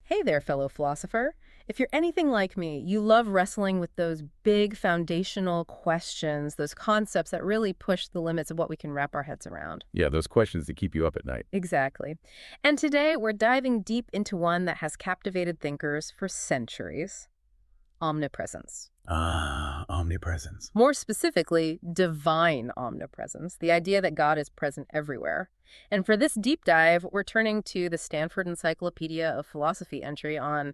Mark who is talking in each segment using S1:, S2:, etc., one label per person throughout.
S1: Hey there, fellow philosopher. If you're anything like me, you love wrestling with those big foundational questions, those concepts that really push the limits of what we can wrap our heads around.
S2: Yeah, those questions that keep you up at night.
S1: Exactly. And today we're diving deep into one that has captivated thinkers for centuries: omnipresence.
S2: Ah, omnipresence.
S1: More specifically, divine omnipresence, the idea that God is present everywhere. And for this deep dive, we're turning to the Stanford Encyclopedia of Philosophy entry on,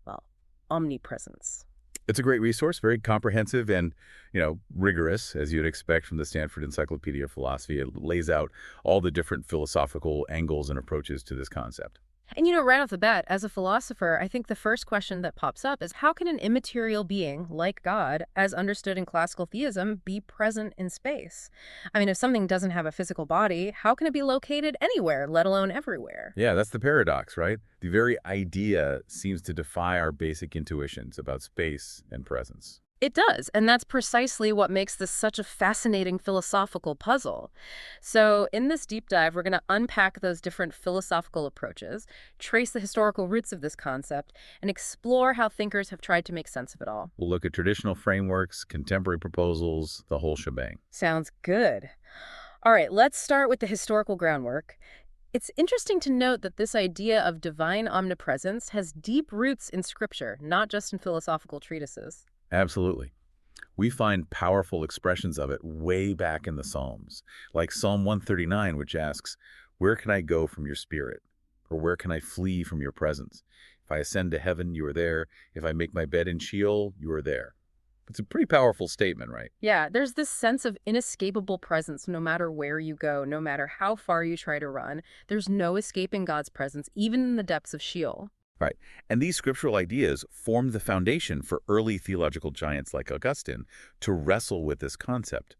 S1: well, omnipresence.
S2: It's a great resource, very comprehensive and, rigorous, as you'd expect from the Stanford Encyclopedia of Philosophy. It lays out all the different philosophical angles and approaches to this concept.
S1: And right off the bat, as a philosopher, I think the first question that pops up is how can an immaterial being like God, as understood in classical theism, be present in space? I mean, if something doesn't have a physical body, how can it be located anywhere, let alone everywhere?
S2: Yeah, that's the paradox, right? The very idea seems to defy our basic intuitions about space and presence.
S1: It does, and that's precisely what makes this such a fascinating philosophical puzzle. So in this deep dive, we're going to unpack those different philosophical approaches, trace the historical roots of this concept, and explore how thinkers have tried to make sense of it all.
S2: We'll look at traditional frameworks, contemporary proposals, the whole shebang.
S1: Sounds good. All right, let's start with the historical groundwork. It's interesting to note that this idea of divine omnipresence has deep roots in scripture, not just in philosophical treatises.
S2: Absolutely. We find powerful expressions of it way back in the Psalms, like Psalm 139, which asks, "Where can I go from your spirit? Or where can I flee from your presence? If I ascend to heaven, you are there. If I make my bed in Sheol, you are there." It's a pretty powerful statement, right?
S1: Yeah, there's this sense of inescapable presence no matter where you go, no matter how far you try to run. There's no escaping God's presence, even in the depths of Sheol.
S2: Right. And these scriptural ideas formed the foundation for early theological giants like Augustine to wrestle with this concept.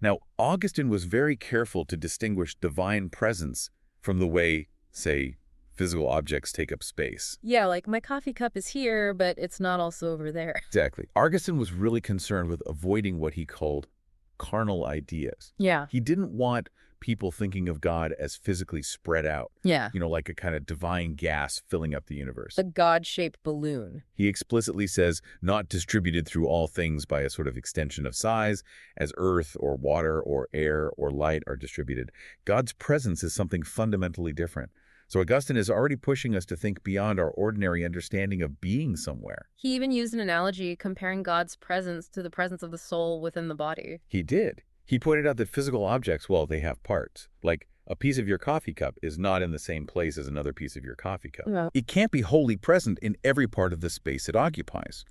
S2: Now, Augustine was very careful to distinguish divine presence from the way, say, physical objects take up space.
S1: Yeah, like my coffee cup is here, but it's not also over there.
S2: Exactly. Augustine was really concerned with avoiding what he called carnal ideas.
S1: Yeah,
S2: He didn't want people thinking of God as physically spread out,
S1: yeah.
S2: like a kind of divine gas filling up the universe.
S1: The God-shaped balloon.
S2: He explicitly says not distributed through all things by a sort of extension of size, as earth or water or air or light are distributed. God's presence is something fundamentally different. So Augustine is already pushing us to think beyond our ordinary understanding of being somewhere.
S1: He even used an analogy comparing God's presence to the presence of the soul within the body.
S2: He did. He pointed out that physical objects, well, they have parts. Like a piece of your coffee cup is not in the same place as another piece of your coffee cup.
S1: Yeah.
S2: It can't be wholly present in every part of the space it occupies.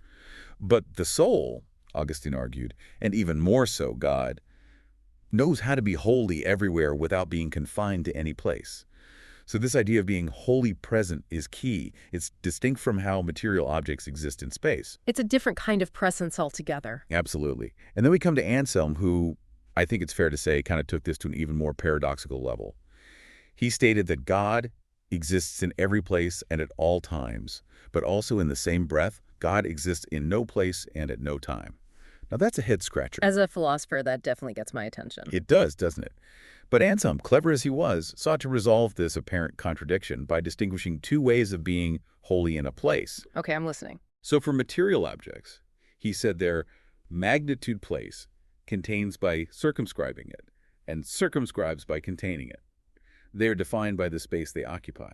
S2: But the soul, Augustine argued, and even more so God, knows how to be wholly everywhere without being confined to any place. So this idea of being wholly present is key. It's distinct from how material objects exist in space.
S1: It's a different kind of presence altogether.
S2: Absolutely. And then we come to Anselm, who I think it's fair to say kind of took this to an even more paradoxical level. He stated that God exists in every place and at all times, but also in the same breath, God exists in no place and at no time. Now that's a head scratcher.
S1: As a philosopher, that definitely gets my attention.
S2: It does, doesn't it? But Anselm, clever as he was, sought to resolve this apparent contradiction by distinguishing two ways of being wholly in a place.
S1: Okay, I'm listening.
S2: So for material objects, he said their magnitude place contains by circumscribing it, and circumscribes by containing it. They are defined by the space they occupy.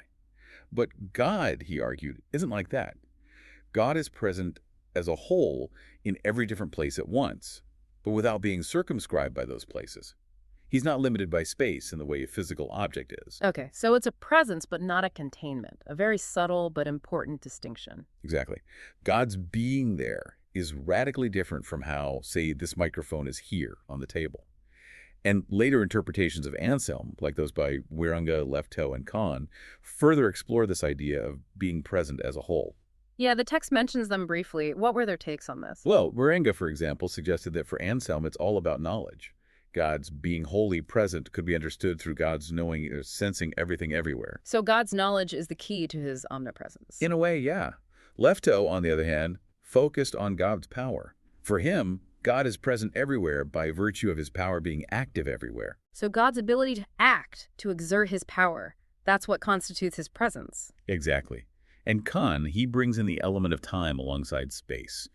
S2: But God, he argued, isn't like that. God is present as a whole in every different place at once, but without being circumscribed by those places. He's not limited by space in the way a physical object is.
S1: Okay, so it's a presence but not a containment. A very subtle but important distinction.
S2: Exactly. God's being there is radically different from how, say, this microphone is here on the table. And later interpretations of Anselm, like those by Wirunga, Leftow, and Kahn, further explore this idea of being present as a whole.
S1: Yeah, the text mentions them briefly. What were their takes on this?
S2: Well, Wirunga, for example, suggested that for Anselm, it's all about knowledge. God's being wholly present could be understood through God's knowing or sensing everything everywhere.
S1: So God's knowledge is the key to his omnipresence.
S2: In a way, yeah. Leftow, on the other hand, focused on God's power. For him, God is present everywhere by virtue of his power being active everywhere.
S1: So God's ability to act, to exert his power, that's what constitutes his presence.
S2: Exactly. And Khan, he brings in the element of time alongside space,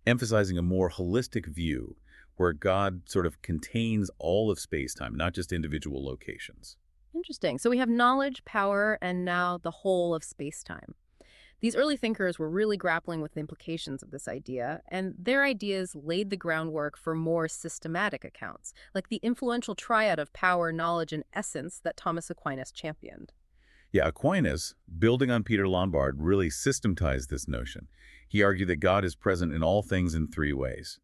S2: emphasizing a more holistic view where God sort of contains all of space-time, not just individual locations.
S1: Interesting. So we have knowledge, power, and now the whole of space-time. These early thinkers were really grappling with the implications of this idea, and their ideas laid the groundwork for more systematic accounts, like the influential triad of power, knowledge, and essence that Thomas Aquinas championed.
S2: Yeah, Aquinas, building on Peter Lombard, really systematized this notion. He argued that God is present in all things in three ways: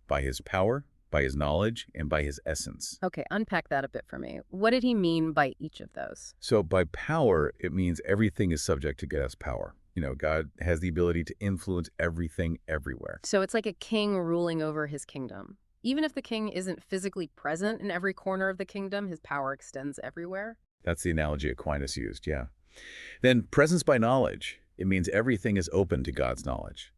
S2: by his power, by his knowledge, and by his essence.
S1: Okay, unpack that a bit for me. What did he mean by each of those?
S2: So by power, it means everything is subject to God's power. God has the ability to influence everything everywhere.
S1: So it's like a king ruling over his kingdom. Even if the king isn't physically present in every corner of the kingdom, his power extends everywhere.
S2: That's the analogy Aquinas used, yeah. Then presence by knowledge. It means everything is open to God's knowledge.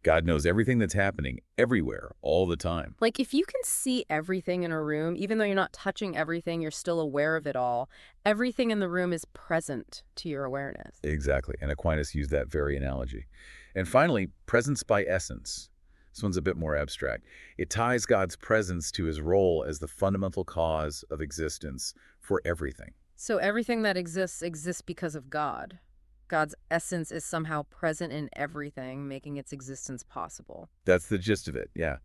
S2: God knows everything that's happening everywhere, all the time.
S1: Like if you can see everything in a room, even though you're not touching everything, you're still aware of it all. Everything in the room is present to your awareness.
S2: Exactly, and Aquinas used that very analogy. And finally, presence by essence. This one's a bit more abstract. It ties God's presence to his role as the fundamental cause of existence for everything.
S1: So everything that exists because of God. God's essence is somehow present in everything, making its existence possible.
S2: That's the gist of it, yeah.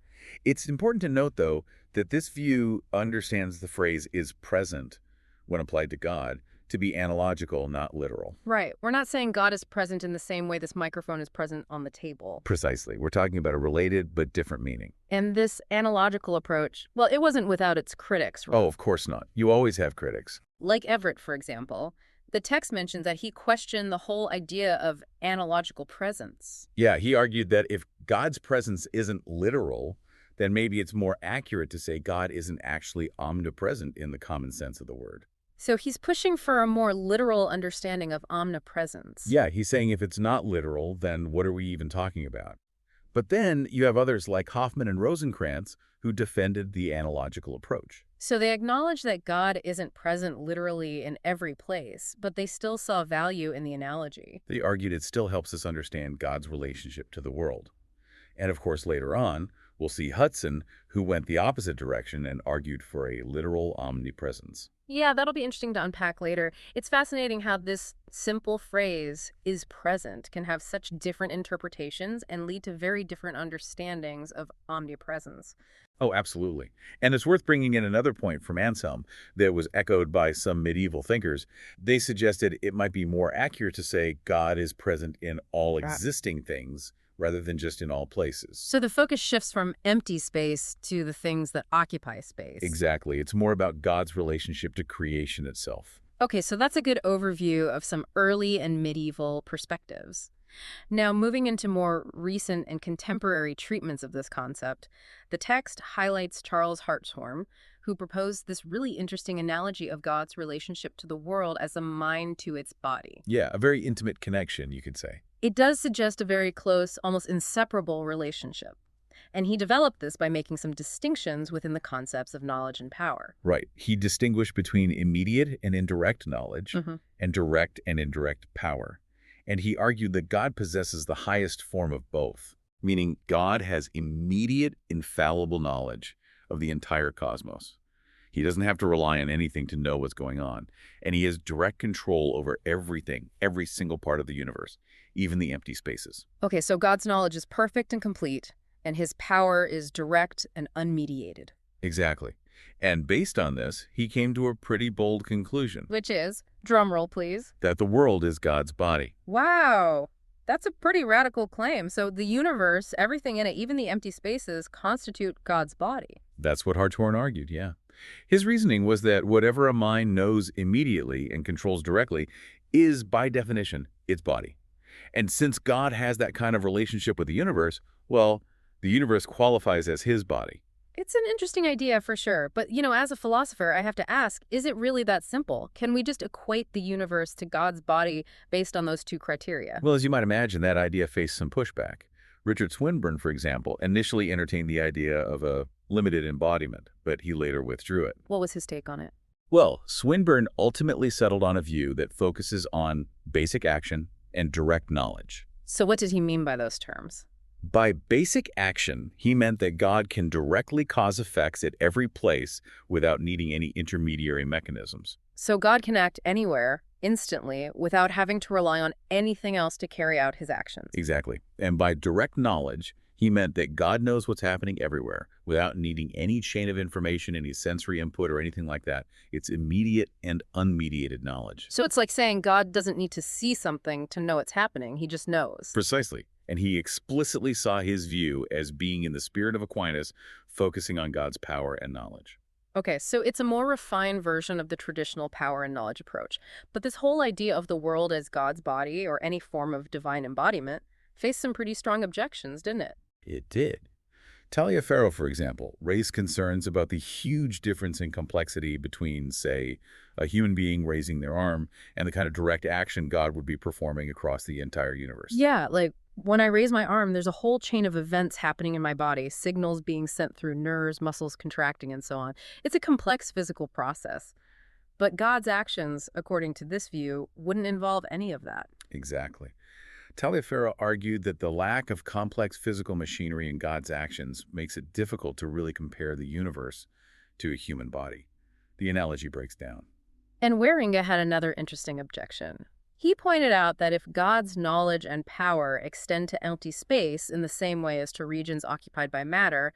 S2: It's important to note, though, that this view understands the phrase is present, when applied to God, to be analogical, not literal.
S1: Right. We're not saying God is present in the same way this microphone is present on the table.
S2: Precisely. We're talking about a related but different meaning.
S1: And this analogical approach, well, it wasn't without its critics, right?
S2: Oh, of course not. You always have critics.
S1: Like Everett, for example. The text mentions that he questioned the whole idea of analogical presence.
S2: Yeah, he argued that if God's presence isn't literal, then maybe it's more accurate to say God isn't actually omnipresent in the common sense of the word.
S1: So he's pushing for a more literal understanding of omnipresence.
S2: Yeah, he's saying if it's not literal, then what are we even talking about? But then you have others like Hoffman and Rosencrantz who defended the analogical approach.
S1: So they acknowledge that God isn't present literally in every place, but they still saw value in the analogy.
S2: They argued it still helps us understand God's relationship to the world. And of course, later on, we'll see Hudson, who went the opposite direction and argued for a literal omnipresence.
S1: Yeah, that'll be interesting to unpack later. It's fascinating how this simple phrase, is present, can have such different interpretations and lead to very different understandings of omnipresence.
S2: Oh, absolutely. And it's worth bringing in another point from Anselm that was echoed by some medieval thinkers. They suggested it might be more accurate to say God is present in all existing things rather than just in all places.
S1: So the focus shifts from empty space to the things that occupy space.
S2: Exactly. It's more about God's relationship to creation itself.
S1: Okay, so that's a good overview of some early and medieval perspectives. Now, moving into more recent and contemporary treatments of this concept, the text highlights Charles Hartshorne, who proposed this really interesting analogy of God's relationship to the world as a mind to its body.
S2: Yeah, a very intimate connection, you could say.
S1: It does suggest a very close, almost inseparable relationship. And he developed this by making some distinctions within the concepts of knowledge and power.
S2: Right. He distinguished between immediate and indirect knowledge and direct and indirect power. And he argued that God possesses the highest form of both, meaning God has immediate, infallible knowledge of the entire cosmos. He doesn't have to rely on anything to know what's going on. And he has direct control over everything, every single part of the universe, even the empty spaces.
S1: Okay, so God's knowledge is perfect and complete, and his power is direct and unmediated.
S2: Exactly. And based on this, he came to a pretty bold conclusion.
S1: Which is, drumroll please,
S2: that the world is God's body.
S1: Wow, that's a pretty radical claim. So the universe, everything in it, even the empty spaces, constitute God's body.
S2: That's what Hartshorne argued, yeah. His reasoning was that whatever a mind knows immediately and controls directly is, by definition, its body. And since God has that kind of relationship with the universe, well, the universe qualifies as his body.
S1: It's an interesting idea for sure. But, as a philosopher, I have to ask, is it really that simple? Can we just equate the universe to God's body based on those two criteria?
S2: Well, as you might imagine, that idea faced some pushback. Richard Swinburne, for example, initially entertained the idea of a limited embodiment, but he later withdrew it.
S1: What was his take on it?
S2: Well, Swinburne ultimately settled on a view that focuses on basic action and direct knowledge.
S1: So what did he mean by those terms?
S2: By basic action, he meant that God can directly cause effects at every place without needing any intermediary mechanisms.
S1: So God can act anywhere, instantly, without having to rely on anything else to carry out his actions.
S2: Exactly. And by direct knowledge, he meant that God knows what's happening everywhere without needing any chain of information, any sensory input or anything like that. It's immediate and unmediated knowledge.
S1: So it's like saying God doesn't need to see something to know it's happening. He just knows.
S2: Precisely. And he explicitly saw his view as being in the spirit of Aquinas, focusing on God's power and knowledge.
S1: Okay, so it's a more refined version of the traditional power and knowledge approach. But this whole idea of the world as God's body or any form of divine embodiment faced some pretty strong objections, didn't it?
S2: It did. Taliaferro, for example, raised concerns about the huge difference in complexity between, say, a human being raising their arm and the kind of direct action God would be performing across the entire universe.
S1: Yeah, like when I raise my arm, there's a whole chain of events happening in my body, signals being sent through nerves, muscles contracting, and so on. It's a complex physical process. But God's actions, according to this view, wouldn't involve any of that.
S2: Exactly. Taliaferro argued that the lack of complex physical machinery in God's actions makes it difficult to really compare the universe to a human body. The analogy breaks down.
S1: And Waringa had another interesting objection. He pointed out that if God's knowledge and power extend to empty space in the same way as to regions occupied by matter,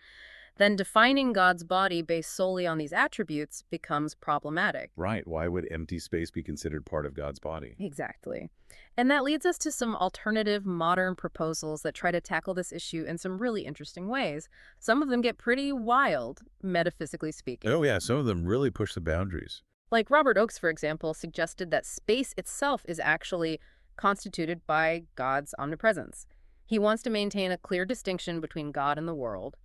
S1: then defining God's body based solely on these attributes becomes problematic.
S2: Right. Why would empty space be considered part of God's body?
S1: Exactly. And that leads us to some alternative modern proposals that try to tackle this issue in some really interesting ways. Some of them get pretty wild, metaphysically speaking.
S2: Oh, yeah. Some of them really push the boundaries.
S1: Like Robert Oakes, for example, suggested that space itself is actually constituted by God's omnipresence. He wants to maintain a clear distinction between God and the world,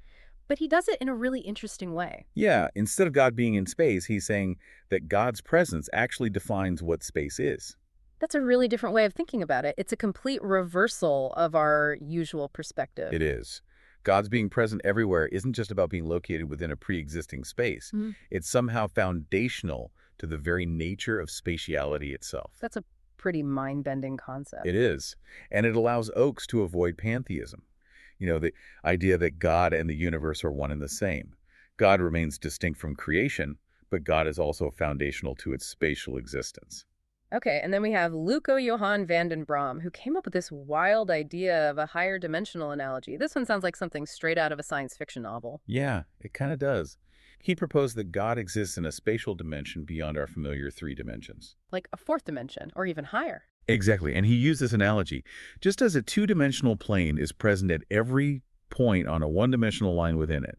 S1: but he does it in a really interesting way.
S2: Yeah. Instead of God being in space, he's saying that God's presence actually defines what space is.
S1: That's a really different way of thinking about it. It's a complete reversal of our usual perspective.
S2: It is. God's being present everywhere isn't just about being located within a pre-existing space.
S1: Mhm.
S2: It's somehow foundational to the very nature of spatiality itself.
S1: That's a pretty mind-bending concept.
S2: It is. And it allows Oakes to avoid pantheism. The idea that God and the universe are one and the same. God remains distinct from creation, but God is also foundational to its spatial existence.
S1: Okay, and then we have Luco Johann van den Braam, who came up with this wild idea of a higher dimensional analogy. This one sounds like something straight out of a science fiction novel.
S2: Yeah, it kind of does. He proposed that God exists in a spatial dimension beyond our familiar three dimensions.
S1: Like a fourth dimension, or even higher.
S2: Exactly, and he used this analogy. Just as a two-dimensional plane is present at every point on a one-dimensional line within it,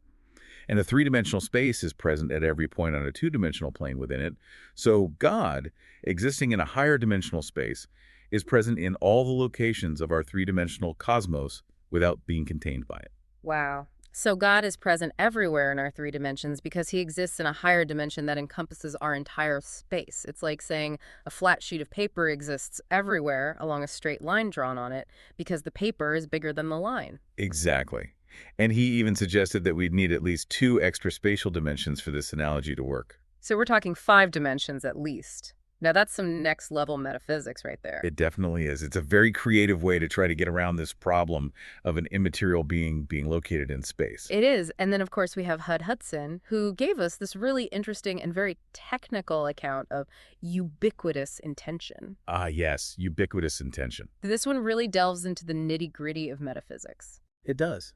S2: and a three-dimensional space is present at every point on a two-dimensional plane within it, so God, existing in a higher dimensional space, is present in all the locations of our three-dimensional cosmos without being contained by it.
S1: Wow. So God is present everywhere in our three dimensions because he exists in a higher dimension that encompasses our entire space. It's like saying a flat sheet of paper exists everywhere along a straight line drawn on it because the paper is bigger than the line.
S2: Exactly. And he even suggested that we'd need at least two extra spatial dimensions for this analogy to work.
S1: So we're talking 5 dimensions at least. Now that's some next level metaphysics right there.
S2: It definitely is. It's a very creative way to try to get around this problem of an immaterial being located in space.
S1: It is. And then, of course, we have Hud Hudson, who gave us this really interesting and very technical account of ubiquitous intention.
S2: Ah, yes, ubiquitous intention.
S1: This one really delves into the nitty-gritty of metaphysics.
S2: It does.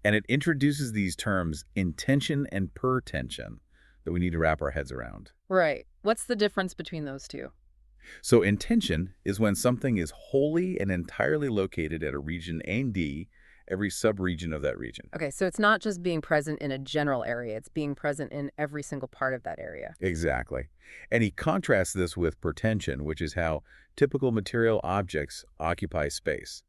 S2: And it introduces these terms intention and pertension that we need to wrap our heads around.
S1: Right. What's the difference between those two?
S2: So intention is when something is wholly and entirely located at a region A and D, every subregion of that region.
S1: Okay, so it's not just being present in a general area, it's being present in every single part of that area.
S2: Exactly. And he contrasts this with pertension, which is how typical material objects occupy space.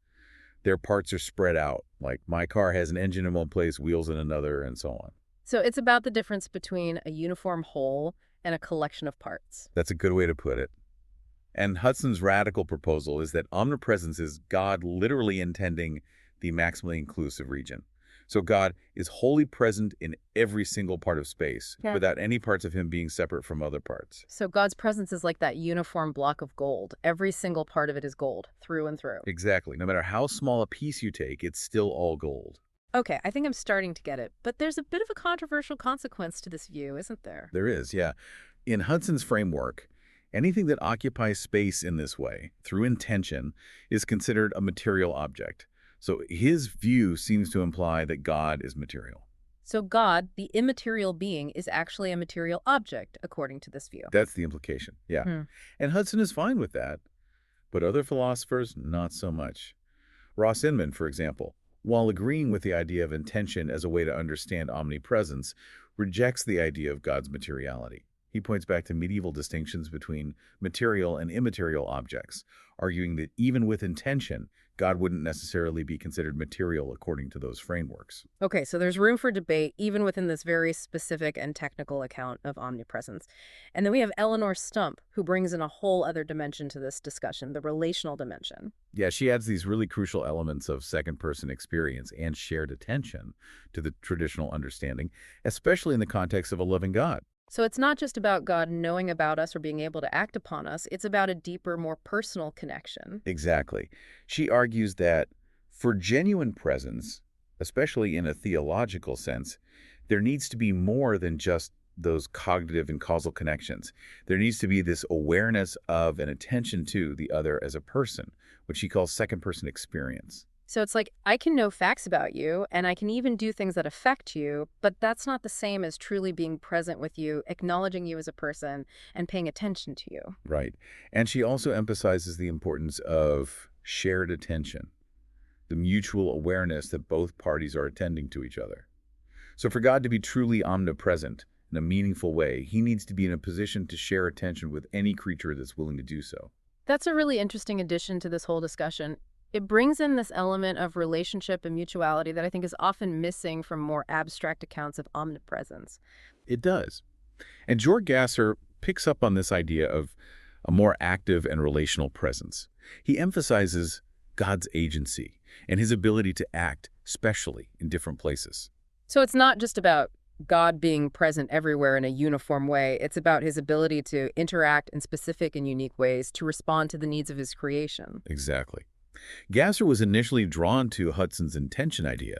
S2: Their parts are spread out, like my car has an engine in one place, wheels in another, and so on.
S1: So it's about the difference between a uniform whole and a collection of parts.
S2: That's a good way to put it. And Hudson's radical proposal is that omnipresence is God literally intending the maximally inclusive region, So God is wholly present in every single part of space,
S1: Yeah.
S2: without any parts of him being separate from other parts.
S1: So God's presence is like that uniform block of gold. Every single part of it is gold, through and through.
S2: Exactly. No matter how small a piece you take, it's still all gold.
S1: Okay, I think I'm starting to get it. But there's a bit of a controversial consequence to this view, isn't there?
S2: There is, yeah. In Hudson's framework, anything that occupies space in this way, through intention, is considered a material object. So his view seems to imply that God is material.
S1: So God, the immaterial being, is actually a material object, according to this view.
S2: That's the implication, yeah.
S1: Hmm.
S2: And Hudson is fine with that, but other philosophers, not so much. Ross Inman, for example, while agreeing with the idea of intention as a way to understand omnipresence, rejects the idea of God's materiality. He points back to medieval distinctions between material and immaterial objects, arguing that even with intention, God wouldn't necessarily be considered material according to those frameworks.
S1: Okay, so there's room for debate even within this very specific and technical account of omnipresence. And then we have Eleanor Stump, who brings in a whole other dimension to this discussion, the relational dimension.
S2: Yeah, she adds these really crucial elements of second-person experience and shared attention to the traditional understanding, especially in the context of a loving God.
S1: So it's not just about God knowing about us or being able to act upon us, it's about a deeper, more personal connection.
S2: Exactly. She argues that for genuine presence, especially in a theological sense, there needs to be more than just those cognitive and causal connections. There needs to be this awareness of and attention to the other as a person, which she calls second-person experience.
S1: So it's like, I can know facts about you, and I can even do things that affect you, but that's not the same as truly being present with you, acknowledging you as a person, and paying attention to you.
S2: Right. And she also emphasizes the importance of shared attention, the mutual awareness that both parties are attending to each other. So for God to be truly omnipresent in a meaningful way, he needs to be in a position to share attention with any creature that's willing to do so.
S1: That's a really interesting addition to this whole discussion. It brings in this element of relationship and mutuality that I think is often missing from more abstract accounts of omnipresence.
S2: It does. And George Gasser picks up on this idea of a more active and relational presence. He emphasizes God's agency and his ability to act, especially in different places.
S1: So it's not just about God being present everywhere in a uniform way. It's about his ability to interact in specific and unique ways to respond to the needs of his creation.
S2: Exactly. Gasser was initially drawn to Hudson's intention idea,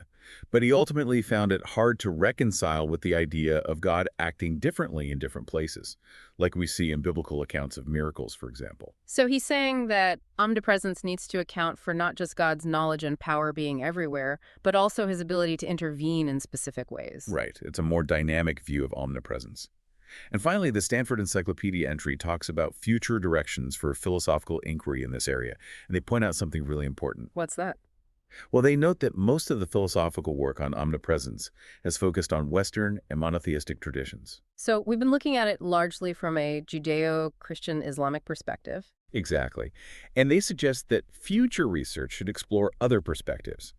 S2: but he ultimately found it hard to reconcile with the idea of God acting differently in different places, like we see in biblical accounts of miracles, for example.
S1: So he's saying that omnipresence needs to account for not just God's knowledge and power being everywhere, but also his ability to intervene in specific ways.
S2: Right. It's a more dynamic view of omnipresence. And finally, the Stanford Encyclopedia entry talks about future directions for philosophical inquiry in this area, and they point out something really important.
S1: What's that?
S2: Well, they note that most of the philosophical work on omnipresence has focused on Western and monotheistic traditions.
S1: So we've been looking at it largely from a Judeo-Christian Islamic perspective.
S2: Exactly. And they suggest that future research should explore other perspectives,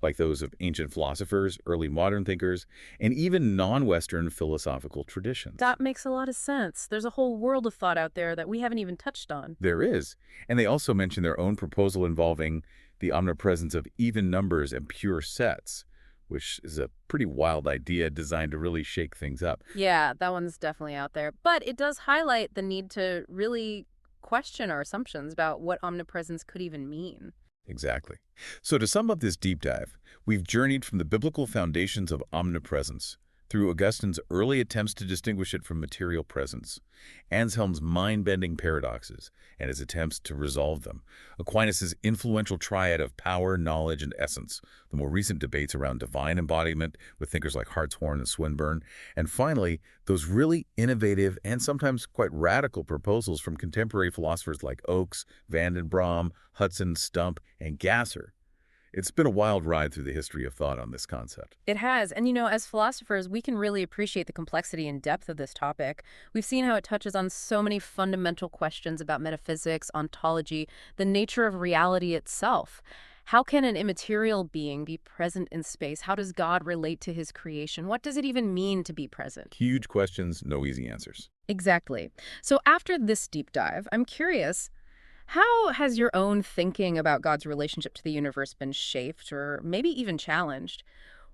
S2: like those of ancient philosophers, early modern thinkers, and even non-Western philosophical traditions.
S1: That makes a lot of sense. There's a whole world of thought out there that we haven't even touched on.
S2: There is. And they also mention their own proposal involving the omnipresence of even numbers and pure sets, which is a pretty wild idea designed to really shake things up.
S1: Yeah, that one's definitely out there. But it does highlight the need to really question our assumptions about what omnipresence could even mean.
S2: Exactly. So to sum up this deep dive, we've journeyed from the biblical foundations of omnipresence through Augustine's early attempts to distinguish it from material presence, Anselm's mind-bending paradoxes and his attempts to resolve them, Aquinas' influential triad of power, knowledge, and essence, the more recent debates around divine embodiment with thinkers like Hartshorne and Swinburne, and finally, those really innovative and sometimes quite radical proposals from contemporary philosophers like Oakes, Van den Braam, Hudson, Stump, and Gasser. It's been a wild ride through the history of thought on this concept.
S1: It has. And, you know, as philosophers, we can really appreciate the complexity and depth of this topic. We've seen how it touches on so many fundamental questions about metaphysics, ontology, the nature of reality itself. How can an immaterial being be present in space? How does God relate to his creation? What does it even mean to be present?
S2: Huge questions, no easy answers.
S1: Exactly. So after this deep dive, I'm curious, how has your own thinking about God's relationship to the universe been shaped or maybe even challenged?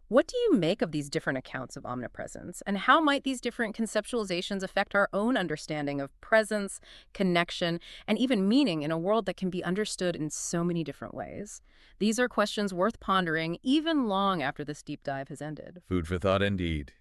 S1: What do you make of these different accounts of omnipresence? And how might these different conceptualizations affect our own understanding of presence, connection, and even meaning in a world that can be understood in so many different ways? These are questions worth pondering even long after this deep dive has ended.
S2: Food for thought indeed.